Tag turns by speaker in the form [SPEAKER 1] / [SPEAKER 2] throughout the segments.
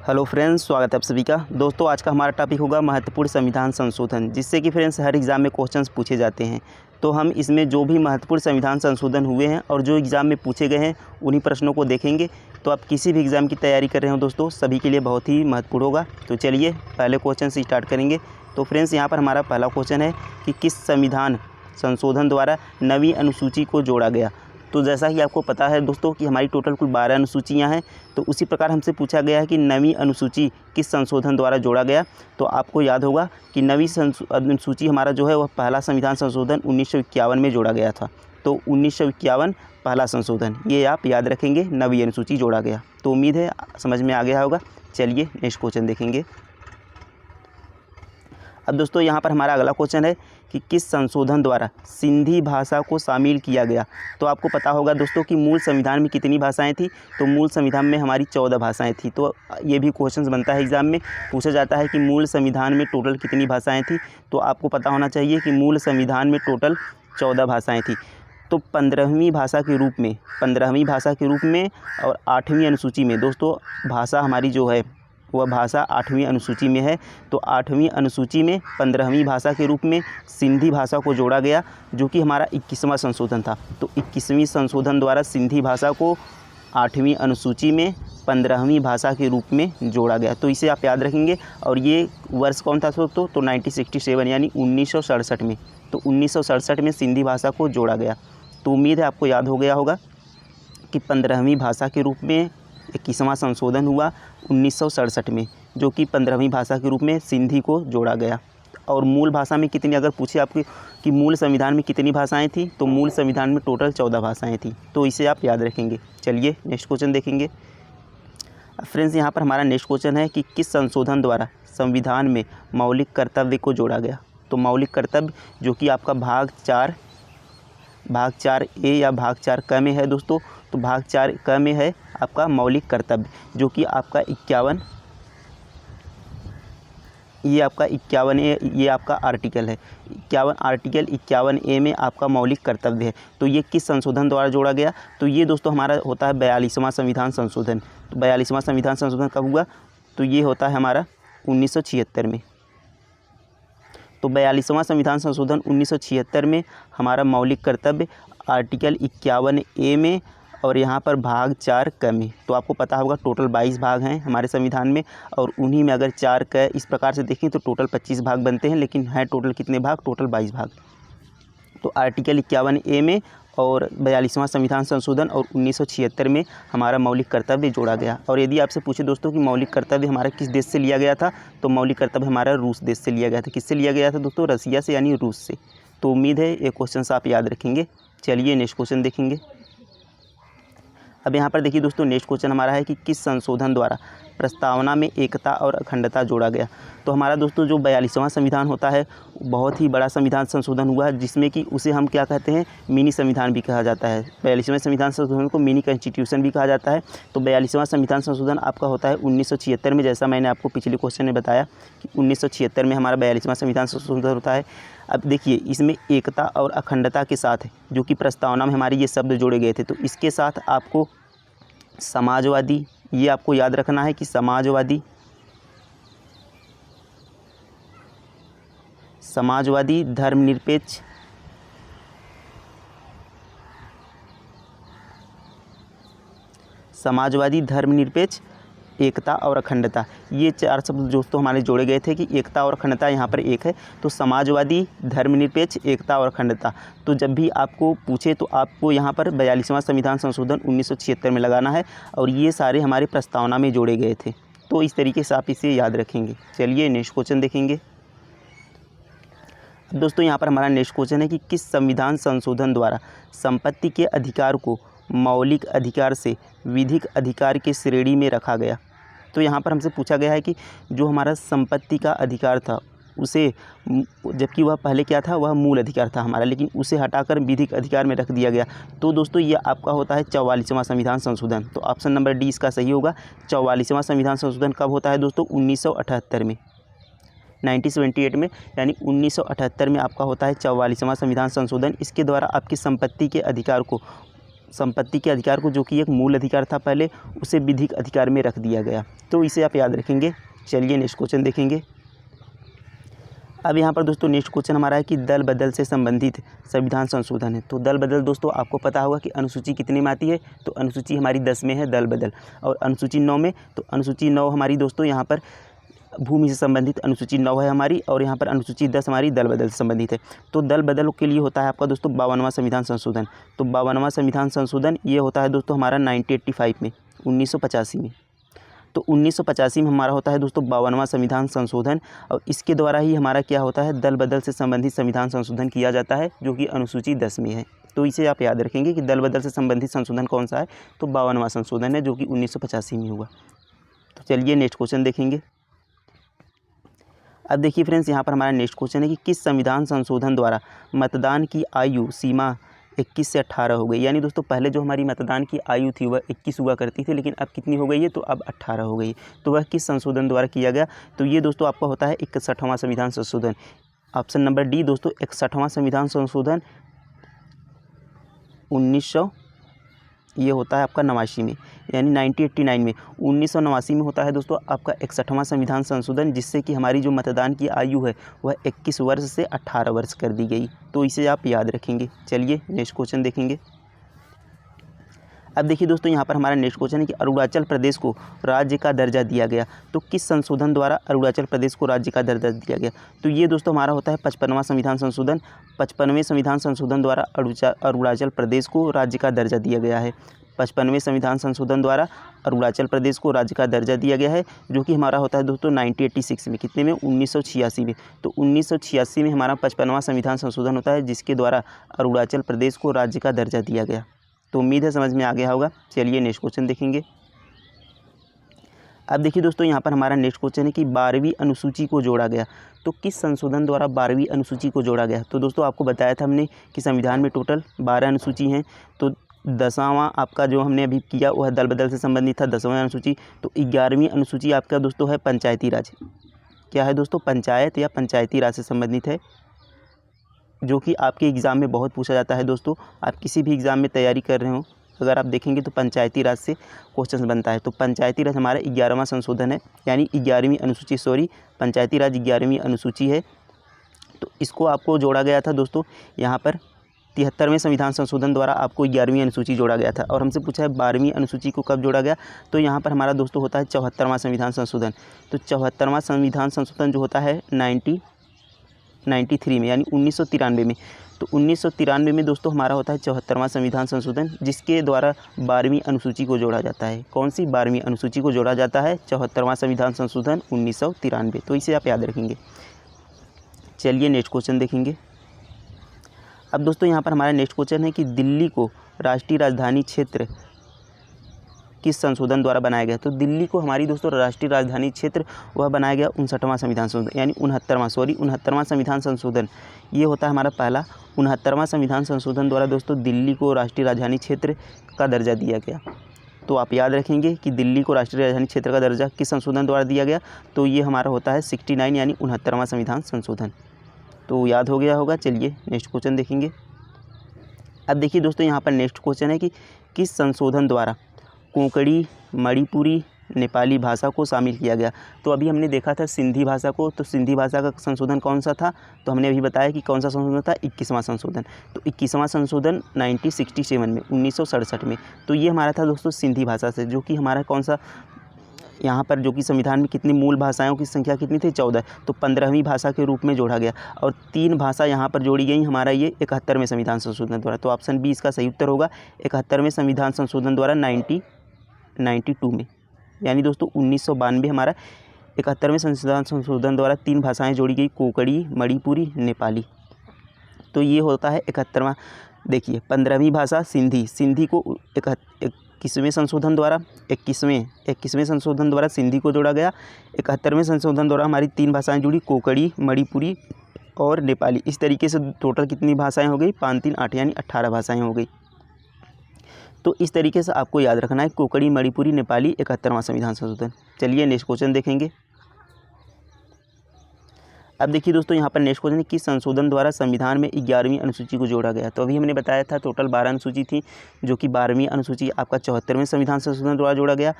[SPEAKER 1] Hello friends, स्वागत है आप सभी का। दोस्तों, आज का हमारा टॉपिक होगा महत्वपूर्ण संविधान संशोधन, जिससे कि फ्रेंड्स हर एग्ज़ाम में क्वेश्चंस पूछे जाते हैं। तो हम इसमें जो भी महत्वपूर्ण संविधान संशोधन हुए हैं और जो एग्ज़ाम में पूछे गए हैं उन्हीं प्रश्नों को देखेंगे। तो आप किसी भी एग्ज़ाम की तैयारी कर रहे हो दोस्तों, सभी के लिए बहुत ही महत्वपूर्ण होगा। तो चलिए पहले क्वेश्चन से स्टार्ट करेंगे। तो फ्रेंड्स, यहाँ पर हमारा पहला क्वेश्चन है कि किस संविधान संशोधन द्वारा नवी अनुसूची को जोड़ा गया। तो जैसा कि आपको पता है दोस्तों कि हमारी टोटल कुल 12 अनुसूचियाँ हैं। तो उसी प्रकार हमसे पूछा गया है कि नवी अनुसूची किस संशोधन द्वारा जोड़ा गया। तो आपको याद होगा कि नवी अनुसूची हमारा जो है वह पहला संविधान संशोधन 1951 में जोड़ा गया था। तो 1951 पहला संशोधन, ये आप याद रखेंगे, नवी अनुसूची जोड़ा गया। तो उम्मीद है समझ में आ गया होगा। चलिए नेक्स्ट क्वेश्चन देखेंगे। अब दोस्तों यहाँ पर हमारा अगला क्वेश्चन है कि किस संशोधन द्वारा सिंधी भाषा को शामिल किया गया। तो आपको पता होगा दोस्तों कि मूल संविधान में कितनी भाषाएं थी। तो मूल संविधान में हमारी 14 भाषाएं थी। तो ये भी क्वेश्चन बनता है एग्ज़ाम में, पूछा जाता है कि मूल संविधान में टोटल कितनी भाषाएँ थी। तो आपको पता होना चाहिए कि मूल संविधान में टोटल 14 भाषाएँ थी। तो 15वीं भाषा के रूप में और 8वीं अनुसूची में दोस्तों भाषा हमारी जो है वह भाषा 8वीं अनुसूची में है। तो 8वीं अनुसूची में 15वीं भाषा के रूप में सिंधी भाषा को जोड़ा गया, जो कि हमारा 21वां संशोधन था। तो 21वीं संशोधन द्वारा सिंधी भाषा को 8वीं अनुसूची में 15वीं भाषा के रूप में जोड़ा गया। तो इसे आप याद रखेंगे। और ये वर्ष कौन था दोस्तों? तो 1967 यानी 1967 में। तो 1967 में सिंधी भाषा को जोड़ा गया। तो उम्मीद है आपको याद हो गया होगा कि 15वीं भाषा के रूप में 21वां संशोधन हुआ 1967 में, जो कि 15वीं भाषा के रूप में सिंधी को जोड़ा गया। और मूल भाषा में कितनी, अगर पूछे आपके कि मूल संविधान में कितनी भाषाएं थी, तो मूल संविधान में टोटल 14 भाषाएं थी। तो इसे आप याद रखेंगे। चलिए नेक्स्ट क्वेश्चन देखेंगे। फ्रेंड्स, यहाँ पर हमारा नेक्स्ट क्वेश्चन है कि किस संशोधन द्वारा संविधान में मौलिक कर्तव्य को जोड़ा गया। तो मौलिक कर्तव्य जो कि आपका भाग 4A या भाग 4क में है दोस्तों। तो भाग 4क में है आपका मौलिक कर्तव्य, जो कि आपका 51, ये आपका 51A, ये आपका आर्टिकल है 51, आर्टिकल 51A में आपका मौलिक कर्तव्य है। तो ये किस संशोधन द्वारा जोड़ा गया? तो ये दोस्तों हमारा होता है 42वां संविधान संशोधन। तो 42वां संविधान संशोधन कब हुआ? तो ये होता है हमारा 1976 में। तो 42वां संविधान संशोधन 1976 में हमारा मौलिक कर्तव्य आर्टिकल 51A में और यहाँ पर भाग 4क में। तो आपको पता होगा टोटल 22 भाग हैं हमारे संविधान में, और उन्हीं में अगर 4क इस प्रकार से देखें तो टोटल 25 भाग बनते हैं, लेकिन है टोटल कितने भाग? टोटल 22 भाग। तो आर्टिकल 51A में और 42वां संविधान संशोधन और 1976 में हमारा मौलिक कर्तव्य जोड़ा गया। और यदि आपसे पूछे दोस्तों कि मौलिक कर्तव्य हमारा किस देश से लिया गया था, तो मौलिक कर्तव्य हमारा रूस देश से लिया गया था। किससे लिया गया था दोस्तों? रसिया से, यानी रूस से। तो उम्मीद है ये क्वेश्चन आप याद रखेंगे। चलिए नेक्स्ट क्वेश्चन देखेंगे। अब यहाँ पर देखिए दोस्तों, नेक्स्ट क्वेश्चन हमारा है कि किस संशोधन द्वारा प्रस्तावना में एकता और अखंडता जोड़ा गया। तो हमारा दोस्तों जो 42वां संविधान होता है, बहुत ही बड़ा संविधान संशोधन हुआ है, जिसमें कि उसे हम क्या कहते हैं? मिनी संविधान भी कहा जाता है। 42वें संविधान संशोधन को मिनी कॉन्स्टिट्यूशन भी कहा जाता है। तो 42वां संविधान संशोधन आपका होता है 1976 में, जैसा मैंने आपको पिछले क्वेश्चन में बताया कि 1976 में हमारा 42वां संविधान संशोधन होता है। अब देखिए इसमें एकता और अखंडता के साथ, जो कि प्रस्तावना में हमारे ये शब्द जोड़े गए थे, तो इसके साथ आपको समाजवादी, ये आपको याद रखना है कि समाजवादी, धर्मनिरपेक्ष, एकता और अखंडता, ये 4 शब्द दोस्तों हमारे जोड़े गए थे कि एकता और अखंडता यहाँ पर एक है। तो समाजवादी, धर्मनिरपेक्ष, एकता और अखंडता। तो जब भी आपको पूछे तो आपको यहाँ पर 42वां संविधान संशोधन 1976 में लगाना है, और ये सारे हमारे प्रस्तावना में जोड़े गए थे। तो इस तरीके से आप इसे याद रखेंगे। चलिए नेक्स्ट क्वेश्चन देखेंगे। अब दोस्तों यहाँ पर हमारा नेक्स्ट क्वेश्चन है कि किस संविधान संशोधन द्वारा संपत्ति के अधिकार को मौलिक अधिकार से विधिक अधिकार की श्रेणी में रखा गया। तो यहाँ पर हमसे पूछा गया है कि जो हमारा संपत्ति का अधिकार था उसे, जबकि वह पहले क्या था? वह मूल अधिकार था हमारा, लेकिन उसे हटाकर विधिक अधिकार में रख दिया गया। तो दोस्तों ये आपका होता है 44वां संविधान संशोधन। तो ऑप्शन नंबर डी इसका सही होगा। 44वां संविधान संशोधन कब होता है दोस्तों? 1978 में, 1978 में, यानी 1978 में आपका होता है 44वां संविधान संशोधन। इसके द्वारा आपकी संपत्ति के अधिकार को, जो कि एक मूल अधिकार था पहले, उसे विधिक अधिकार में रख दिया गया। तो इसे आप याद रखेंगे। चलिए नेक्स्ट क्वेश्चन देखेंगे। अब यहाँ पर दोस्तों नेक्स्ट क्वेश्चन हमारा है कि दल बदल से संबंधित संविधान संशोधन है। तो दल बदल दोस्तों आपको पता होगा कि अनुसूची कितने में आती है, तो अनुसूची हमारी 10 में है दल बदल, और अनुसूची 9 में, तो अनुसूची 9 हमारी दोस्तों यहाँ पर भूमि से संबंधित अनुसूची 9 है हमारी, और यहाँ पर अनुसूची 10 हमारी दल बदल से संबंधित है। तो दल बदल के लिए होता है आपका दोस्तों 52वां संविधान संशोधन। तो 52वां संविधान संशोधन ये होता है दोस्तों हमारा 1985 में, 1985 में। तो 1985 में हमारा होता है दोस्तों 52वां संविधान संशोधन, और इसके द्वारा ही हमारा क्या होता है, दल बदल से संबंधित संविधान संशोधन किया जाता है, जो कि अनुसूची 10 में है। तो इसे आप याद रखेंगे कि दल बदल से संबंधित संशोधन कौन सा है, तो 52वां संशोधन है, जो कि 1985 में हुआ। तो चलिए नेक्स्ट क्वेश्चन देखेंगे। अब देखिए फ्रेंड्स, यहाँ पर हमारा नेक्स्ट क्वेश्चन है कि किस संविधान संशोधन द्वारा मतदान की आयु सीमा 21 से 18 हो गई। यानी दोस्तों पहले जो हमारी मतदान की आयु थी वह 21 हुआ करती थी, लेकिन अब कितनी हो गई है, तो अब 18 हो गई। तो वह किस संशोधन द्वारा किया गया, तो ये दोस्तों आपका होता है 61वां संविधान संशोधन। ऑप्शन नंबर डी दोस्तों 61वां संविधान संशोधन 1900 ये होता है आपका 89 में, यानी 1989 में। 1989 में होता है दोस्तों आपका 61वां संविधान संशोधन, जिससे कि हमारी जो मतदान की आयु है वह 21 वर्ष से 18 वर्ष कर दी गई। तो इसे आप याद रखेंगे। चलिए नेक्स्ट क्वेश्चन देखेंगे। अब देखिए दोस्तों, यहाँ पर हमारा नेक्स्ट क्वेश्चन है कि अरुणाचल प्रदेश को राज्य का दर्जा दिया गया। तो किस संशोधन द्वारा अरुणाचल प्रदेश को राज्य का दर्जा दिया गया, तो ये दोस्तों हमारा होता है 55वां संविधान संशोधन। 55वें संविधान संशोधन द्वारा अरुणाचल प्रदेश को राज्य का दर्जा दिया गया है। 55वें संविधान संशोधन द्वारा अरुणाचल प्रदेश को राज्य का दर्जा दिया गया है, जो कि हमारा होता है दोस्तों 1986 में, कितने में, 1986 में। तो 1986 में हमारा 55वां संविधान संशोधन होता है, जिसके द्वारा अरुणाचल प्रदेश को राज्य का दर्जा दिया गया। तो उम्मीद है समझ में आ गया होगा। चलिए नेक्स्ट क्वेश्चन देखेंगे। अब देखिए दोस्तों, यहाँ पर हमारा नेक्स्ट क्वेश्चन है कि 12वीं अनुसूची को जोड़ा गया। तो किस संशोधन द्वारा 12वीं अनुसूची को जोड़ा गया, तो दोस्तों आपको बताया था हमने कि संविधान में टोटल 12 अनुसूची हैं। तो 10वां आपका जो हमने अभी किया वह दल बदल से संबंधित था, 10वां अनुसूची। तो 11वीं अनुसूची आपका दोस्तों है पंचायती राज। क्या है दोस्तों, पंचायत या पंचायती राज से संबंधित है, जो कि आपके एग्ज़ाम में बहुत पूछा जाता है दोस्तों। आप किसी भी एग्ज़ाम में तैयारी कर रहे हो, अगर आप देखेंगे तो पंचायती राज से क्वेश्चन बनता है। तो पंचायती राज हमारा 11वां संशोधन है, यानी 11वीं अनुसूची, सॉरी पंचायती राज 11वीं अनुसूची है। तो इसको आपको जोड़ा गया था दोस्तों यहाँ पर 73वें संविधान संशोधन द्वारा आपको 11वीं अनुसूची जोड़ा गया था। और हमसे पूछा है 12वीं अनुसूची को कब जोड़ा गया, तो यहाँ पर हमारा दोस्तों होता है 74वां संविधान संशोधन। तो 74वां संविधान संशोधन जो होता है 1993 में, यानी 1993 में। तो 1993 में दोस्तों हमारा होता है 74वां संविधान संशोधन, जिसके द्वारा 12वीं अनुसूची को जोड़ा जाता है। कौन सी 12वीं अनुसूची को जोड़ा जाता है, 74वां संविधान संशोधन 1993। तो इसे आप याद रखेंगे। चलिए नेक्स्ट क्वेश्चन देखेंगे। अब दोस्तों यहाँ पर हमारा नेक्स्ट क्वेश्चन है कि दिल्ली को राष्ट्रीय राजधानी क्षेत्र किस संशोधन द्वारा बनाया गया। तो दिल्ली को हमारी दोस्तों राष्ट्रीय राजधानी क्षेत्र वह बनाया गया 59वां संविधान संशोधन, यानी 69वां संविधान संशोधन। ये होता है हमारा पहला 69वां संविधान संशोधन द्वारा दोस्तों दिल्ली को राष्ट्रीय राजधानी क्षेत्र का दर्जा दिया गया। तो आप याद रखेंगे कि दिल्ली को राष्ट्रीय राजधानी क्षेत्र का दर्जा किस संशोधन द्वारा दिया गया, तो ये हमारा होता है 69 यानी 69वां संविधान संशोधन। तो याद हो गया होगा। चलिए नेक्स्ट क्वेश्चन देखेंगे। अब देखिए दोस्तों, यहाँ पर नेक्स्ट क्वेश्चन है कि किस संशोधन द्वारा कोंकणी, मणिपुरी, नेपाली भाषा को शामिल किया गया। तो अभी हमने देखा था सिंधी भाषा को, तो सिंधी भाषा का संशोधन कौन सा था, तो हमने अभी बताया कि कौन सा संशोधन था, 21वां संशोधन। तो 21वां संशोधन 1967 में, 1967 में। तो ये हमारा था दोस्तों सिंधी भाषा से, जो कि हमारा कौन सा यहाँ पर जो कि संविधान में कितनी मूल भाषाओं की संख्या कितनी थी, 14। तो 15वीं भाषा के रूप में जोड़ा गया, और 3 भाषा यहाँ पर जोड़ी गई हमारा ये 71वें संविधान संशोधन द्वारा। तो ऑप्शन बी इसका सही उत्तर होगा, 71वें संविधान संशोधन द्वारा 1992 में, यानी दोस्तों 1992 हमारा 71वें संविधान संशोधन द्वारा 3 भाषाएं जोड़ी गई, कोंकणी, मणिपुरी, नेपाली। तो ये होता है 71वां। देखिए 15वीं भाषा सिंधी को 21वें संशोधन द्वारा 21वें संशोधन द्वारा सिंधी को जोड़ा गया। 71वें संशोधन द्वारा हमारी 3 भाषाएं जुड़ी, कोंकणी, मणिपुरी और नेपाली। इस तरीके से टोटल कितनी भाषाएं हो गई, 5 3 8 यानी 18 भाषाएं हो गई। तो इस तरीके से आपको याद रखना है, कोंकणी, मणिपुरी, नेपाली, 71वां संविधान संशोधन। चलिए नेक्स्ट क्वेश्चन देखेंगे। अब देखिए दोस्तों, यहाँ पर नेक्स्ट क्वेश्चन है किस संशोधन द्वारा संविधान में 11वीं अनुसूची को जोड़ा गया। तो अभी हमने बताया था टोटल 12 अनुसूची थी, जो कि 12वीं अनुसूची आपका 74वें संविधान संशोधन द्वारा जोड़ा गया।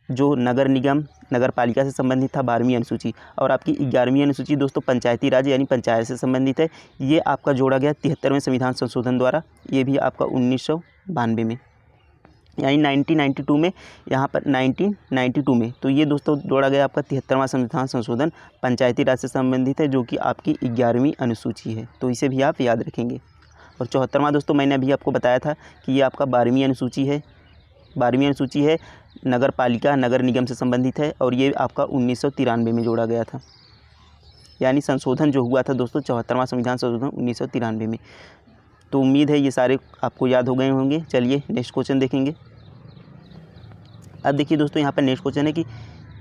[SPEAKER 1] जो नगर निगम नगर पालिका से संबंधित था 12वीं अनुसूची, और आपकी 11वीं अनुसूची दोस्तों पंचायती राज यानी पंचायत से संबंधित है। ये आपका जोड़ा गया 73वें संविधान संशोधन द्वारा, ये भी आपका 1992 में यानी 1992 में, यहाँ पर 1992 में। तो ये दोस्तों जोड़ा गया आपका 73वां संविधान संशोधन पंचायती राज से संबंधित है, जो कि आपकी 11वीं अनुसूची है, तो इसे भी आप याद रखेंगे। और 74वां दोस्तों मैंने अभी आपको बताया था कि ये आपका 12वीं अनुसूची है, 12वीं अनुसूची है, नगर पालिका नगर निगम से संबंधित है, और ये आपका 1993 में जोड़ा गया था, यानी संशोधन जो हुआ था दोस्तों 74वां संविधान संशोधन 1993 में। तो उम्मीद है ये सारे आपको याद हो गए होंगे। चलिए नेक्स्ट क्वेश्चन देखेंगे। अब देखिए दोस्तों यहाँ पर नेक्स्ट क्वेश्चन है कि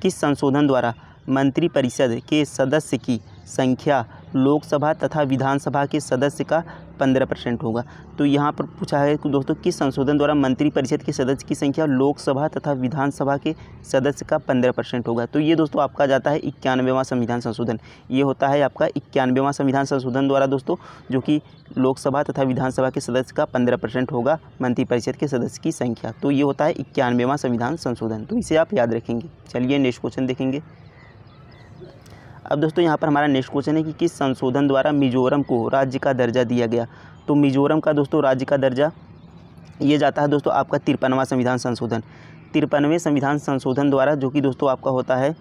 [SPEAKER 1] किस संशोधन द्वारा मंत्रिपरिषद के सदस्य की संख्या लोकसभा तथा विधानसभा के सदस्य का 15% होगा। तो यहाँ पर पूछा है कि दोस्तों किस संशोधन द्वारा मंत्रिपरिषद के सदस्य की संख्या लोकसभा तथा विधानसभा के सदस्य का 15% होगा। तो ये दोस्तों आपका जाता है 91वां संविधान संशोधन। ये होता है आपका 91वां संविधान संशोधन द्वारा दोस्तों, जो कि लोकसभा तथा विधानसभा के सदस्य का 15% होगा मंत्रिपरिषद के सदस्य की संख्या। तो ये होता है 91वां संविधान संशोधन, तो इसे आप याद रखेंगे। चलिए नेक्स्ट क्वेश्चन देखेंगे। अब दोस्तों यहाँ पर हमारा नेक्स्ट क्वेश्चन है कि किस संशोधन द्वारा मिजोरम को राज्य का दर्जा दिया गया। तो मिजोरम का दोस्तों राज्य का दर्जा ये जाता है दोस्तों आपका 53वां संविधान संशोधन, 53वें संविधान संशोधन द्वारा, जो कि दोस्तों आपका होता है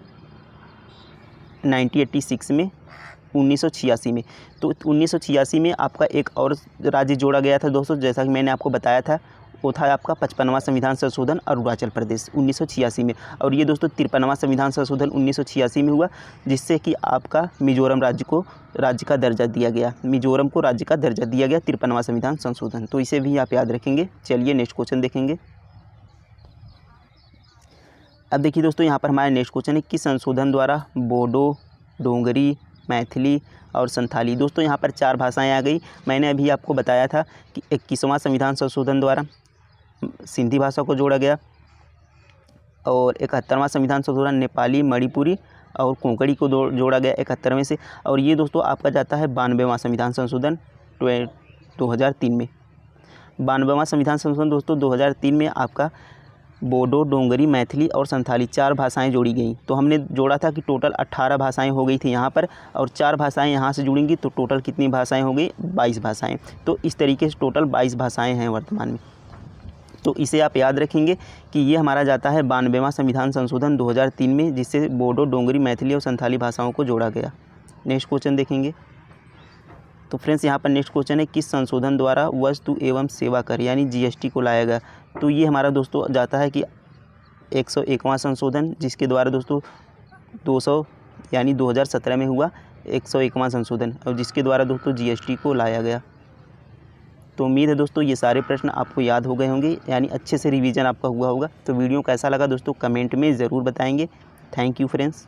[SPEAKER 1] 1986 में, 1986 में। तो 1986 में आपका एक और राज्य जोड़ा गया था दोस्तों, जैसा कि मैंने आपको बताया था, वो था आपका 55वां संविधान संशोधन अरुणाचल प्रदेश 1986 में। और ये दोस्तों 53वां संविधान संशोधन 1986 में हुआ, जिससे कि आपका मिजोरम राज्य को राज्य का दर्जा दिया गया, मिजोरम को राज्य का दर्जा दिया गया 53वां संविधान संशोधन। तो इसे भी आप याद रखेंगे। चलिए नेक्स्ट क्वेश्चन देखेंगे। अब देखिए दोस्तों यहाँ पर हमारा नेक्स्ट क्वेश्चन है कि संशोधन द्वारा बोडो, डोंगरी, मैथिली और संथाली, दोस्तों यहाँ पर 4 भाषाएं आ गई। मैंने अभी आपको बताया था कि 21वां संविधान संशोधन द्वारा सिंधी भाषा को जोड़ा गया, और 71वां संविधान संशोधन नेपाली, मणिपुरी और कोंकणी को जोड़ा गया 71वें से। और ये दोस्तों आपका जाता है 92वां संविधान संशोधन 2003 में। 92वां संविधान संशोधन दोस्तों 2003 में आपका बोडो, डोंगरी, मैथिली और संथाली 4 भाषाएं जोड़ी गई। तो हमने जोड़ा था कि टोटल 18 भाषाएं हो गई थी यहाँ पर, और 4 भाषाएं यहाँ से जुड़ेंगी तो टोटल कितनी भाषाएं हो गई, 22 भाषाएं। तो इस तरीके से टोटल 22 भाषाएं हैं वर्तमान में। तो इसे आप याद रखेंगे कि ये हमारा जाता है 92वां संविधान संशोधन 2003 में, जिससे बोडो, डोंगरी, मैथिली और संथाली भाषाओं को जोड़ा गया। नेक्स्ट क्वेश्चन देखेंगे। तो फ्रेंड्स यहाँ पर नेक्स्ट क्वेश्चन है किस संशोधन द्वारा वस्तु एवं सेवा कर यानी GST को लाया गया। तो ये हमारा दोस्तों जाता है कि 101वां संशोधन, जिसके द्वारा दोस्तों 200 यानी 2017 में हुआ 101वां संशोधन, और जिसके द्वारा दोस्तों GST को लाया गया। तो उम्मीद है दोस्तों ये सारे प्रश्न आपको याद हो गए होंगे, यानी अच्छे से रिवीजन आपका हुआ होगा। तो वीडियो कैसा लगा दोस्तों कमेंट में ज़रूर बताएंगे। Thank you friends.